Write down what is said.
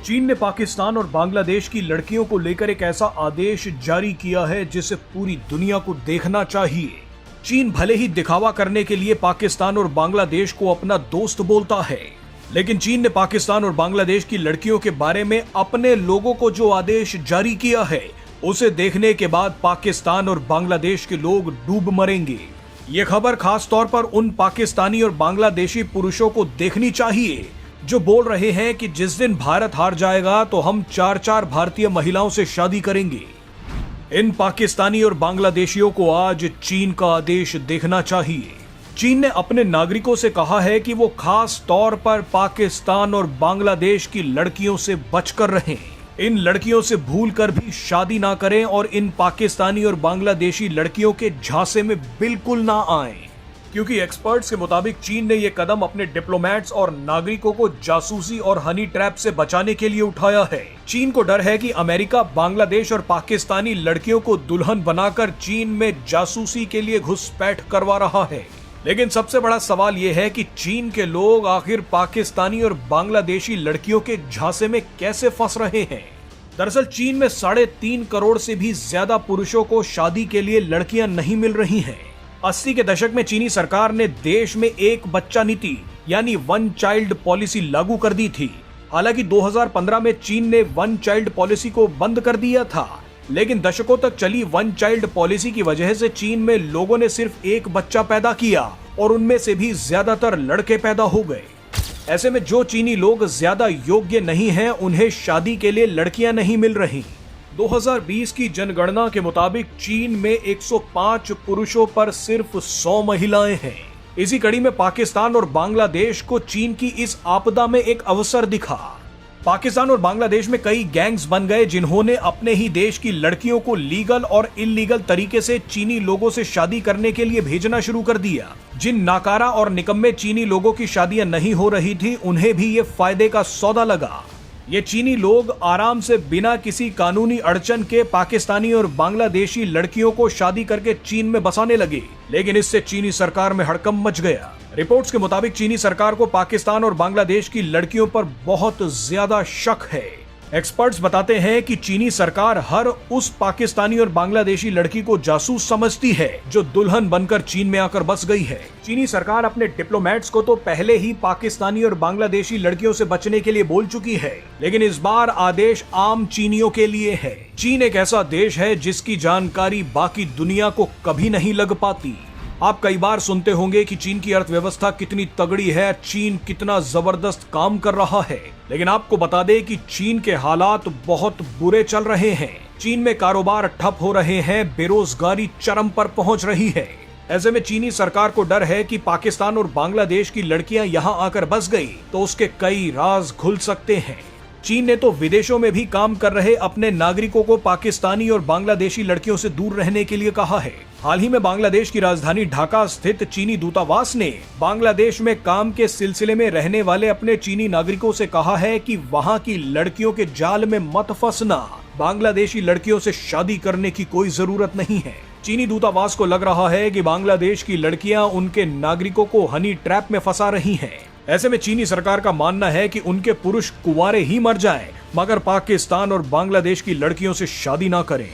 चीन ने पाकिस्तान और बांग्लादेश की लड़कियों को लेकर एक ऐसा आदेश जारी किया है जिसे पूरी दुनिया को देखना चाहिए। चीन भले ही दिखावा करने के लिए पाकिस्तान और बांग्लादेश को अपना दोस्त बोलता है, लेकिन चीन ने पाकिस्तान और बांग्लादेश की लड़कियों के बारे में अपने लोगों को जो आदेश जारी किया है, उसे देखने के बाद पाकिस्तान और बांग्लादेश के लोग डूब मरेंगे। ये खबर खास तौर पर उन पाकिस्तानी और बांग्लादेशी पुरुषों को देखनी चाहिए जो बोल रहे हैं कि जिस दिन भारत हार जाएगा तो हम 4-4 भारतीय महिलाओं से शादी करेंगे। इन पाकिस्तानी और बांग्लादेशियों को आज चीन का आदेश देखना चाहिए। चीन ने अपने नागरिकों से कहा है कि वो खास तौर पर पाकिस्तान और बांग्लादेश की लड़कियों से बचकर रहें। इन लड़कियों से भूलकर भी शादी ना करें और इन पाकिस्तानी और बांग्लादेशी लड़कियों के झांसे में बिल्कुल ना आएं। क्योंकि एक्सपर्ट्स के मुताबिक चीन ने यह कदम अपने डिप्लोमेट्स और नागरिकों को जासूसी और हनी ट्रैप से बचाने के लिए उठाया है। चीन को डर है कि अमेरिका बांग्लादेश और पाकिस्तानी लड़कियों को दुल्हन बनाकर चीन में जासूसी के लिए घुसपैठ करवा रहा है। लेकिन सबसे बड़ा सवाल यह है कि चीन के लोग आखिर पाकिस्तानी और बांग्लादेशी लड़कियों के झांसे में कैसे फंस रहे हैं। दरअसल चीन में 3.5 करोड़ से भी ज्यादा पुरुषों को शादी के लिए लड़कियां नहीं मिल रही हैं। 80 के दशक में चीनी सरकार ने देश में एक बच्चा नीति यानी वन चाइल्ड पॉलिसी लागू कर दी थी। हालांकि 2015 में चीन ने वन चाइल्ड पॉलिसी को बंद कर दिया था, लेकिन दशकों तक चली वन चाइल्ड पॉलिसी की वजह से चीन में लोगों ने सिर्फ एक बच्चा पैदा किया और उनमें से भी ज्यादातर लड़के पैदा हो गए। ऐसे में जो चीनी लोग ज्यादा योग्य नहीं हैं, उन्हें शादी के लिए लड़कियां नहीं मिल रही। 2020 की जनगणना के मुताबिक चीन में 105 पुरुषों पर सिर्फ 100 महिलाएं हैं। इसी कड़ी में पाकिस्तान और बांग्लादेश को चीन की इस आपदा में एक अवसर दिखा। पाकिस्तान और बांग्लादेश में कई गैंग्स बन गए जिन्होंने अपने ही देश की लड़कियों को लीगल और इल्लीगल तरीके से चीनी लोगों से शादी करने के लिए भेजना शुरू कर दिया। जिन नाकारा और निकम्मे चीनी लोगों की शादियां नहीं हो रही थी, उन्हें भी ये फायदे का सौदा लगा। ये चीनी लोग आराम से बिना किसी कानूनी अड़चन के पाकिस्तानी और बांग्लादेशी लड़कियों को शादी करके चीन में बसाने लगे, लेकिन इससे चीनी सरकार में हड़कंप मच गया। रिपोर्ट्स के मुताबिक चीनी सरकार को पाकिस्तान और बांग्लादेश की लड़कियों पर बहुत ज्यादा शक है। एक्सपर्ट्स बताते हैं कि चीनी सरकार हर उस पाकिस्तानी और बांग्लादेशी लड़की को जासूस समझती है जो दुल्हन बनकर चीन में आकर बस गई है। चीनी सरकार अपने डिप्लोमेट्स को तो पहले ही पाकिस्तानी और बांग्लादेशी लड़कियों से बचने के लिए बोल चुकी है, लेकिन इस बार आदेश आम चीनियों के लिए है। चीन एक ऐसा देश है जिसकी जानकारी बाकी दुनिया को कभी नहीं लग पाती। आप कई बार सुनते होंगे कि चीन की अर्थव्यवस्था कितनी तगड़ी है, चीन कितना जबरदस्त काम कर रहा है, लेकिन आपको बता दें कि चीन के हालात बहुत बुरे चल रहे हैं। चीन में कारोबार ठप हो रहे हैं, बेरोजगारी चरम पर पहुंच रही है। ऐसे में चीनी सरकार को डर है कि पाकिस्तान और बांग्लादेश की लड़कियां यहां आकर बस गई तो उसके कई राज खुल सकते हैं। चीन ने तो विदेशों में भी काम कर रहे अपने नागरिकों को पाकिस्तानी और बांग्लादेशी लड़कियों से दूर रहने के लिए कहा है। हाल ही में बांग्लादेश की राजधानी ढाका स्थित चीनी दूतावास ने बांग्लादेश में काम के सिलसिले में रहने वाले अपने चीनी नागरिकों से कहा है कि वहां की लड़कियों के जाल में मत फंसना। बांग्लादेशी लड़कियों से शादी करने की कोई जरूरत नहीं है। चीनी दूतावास को लग रहा है कि बांग्लादेश की लड़कियां उनके नागरिकों को हनी ट्रैप में फंसा रही हैं। ऐसे में चीनी सरकार का मानना है कि उनके पुरुष कुंवारे ही मर जाएं, मगर पाकिस्तान और बांग्लादेश की लड़कियों से शादी ना करें।